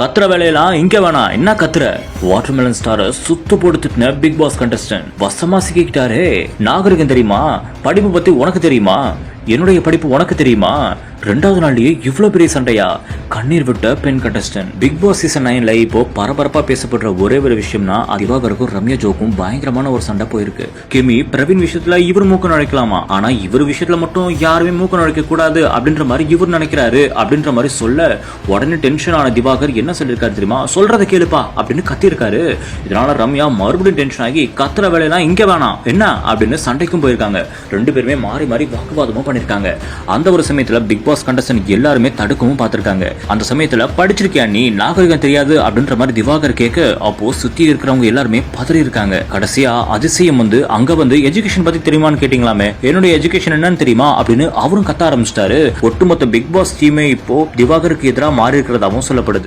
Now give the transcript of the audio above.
கத்துற வேலையெல்லாம் இங்க வேணாம், என்ன கத்துற? வாட்டர்மெலன் ஸ்டார சுத்து போட்டு திட்டின பிக் பாஸ் கண்டஸ்டன்ட் வசமா சிக்கிட்டாரே. நாகரிகம் தெரியுமா? படிப்பு பத்தி உனக்கு தெரியுமா? என்னுடைய படிப்பு உனக்கு தெரியுமா? ரெண்டாவது நாள்லயே இவ்வளவு பெரிய சண்டையா? கண்ணீர் விட்ட பெண் கண்டஸ்டன்ட். பிக் பாஸ் சீசன் 9ல இப்போ பரபரப்பா பேசப்படுற ஒரே ஒரு விஷயம்னா திவாகருக்கும் ரம்யா ஜோக்கும் பயங்கரமான ஒரு சண்டை போயிருக்கு. கிமி பிரவீன் விஷயத்துல இவர் மூக்க நுழைக்கலாமா, ஆனா இவர் விஷயத்துல மட்டும் யாருமே மூக்க நுழைக்க கூடாது அப்படின்ற மாதிரி இவர் நினைக்கிறாரு அப்படின்ற மாதிரி சொல்ல உடனே டென்ஷன் ஆன திவாகர் என்ன சொல்லிருக்காரு தெரியுமா? சொல்றத கேளுப்பா அப்படின்னு கத்திருக்காரு. இதனால ரம்யா மறுபடியும் டென்ஷன் ஆகி கத்துற வேலையெல்லாம் இங்க வேணாம் என்ன அப்படின்னு சண்டைக்கும் போயிருக்காங்க. ரெண்டு பேருமே மாறி மாறி வாக்குவாதமும் பண்ணிருக்காங்க. அந்த ஒரு சமயத்துல பிக் பாஸ் கண்டஸ்டன்ட் எல்லாருமே தடுக்கவும் பார்த்திருக்காங்க. அந்த சமயத்துல படிச்சிருக்கியா நீ, நாகரிகம் தெரியாது அப்படின்ற மாதிரி திவாகர் கேட்க அப்போ சுத்தி இருக்கிறவங்க எல்லாருமே பதறி இருக்காங்க. கடைசியா அதிசயம் அங்க எஜுகேஷன் பத்தி தெரியுமான்னு கேட்டீங்களாமே, என்னுடைய எஜுகேஷன் என்னன்னு தெரியுமா அப்படின்னு அவரும் கத்த ஆரம்பிச்சிட்டாரு. ஒட்டுமொத்த பிக் பாஸ் டீமே இப்போ திவாகருக்கு எதிராக மாறி இருக்கிறதாவும் சொல்லப்படுது.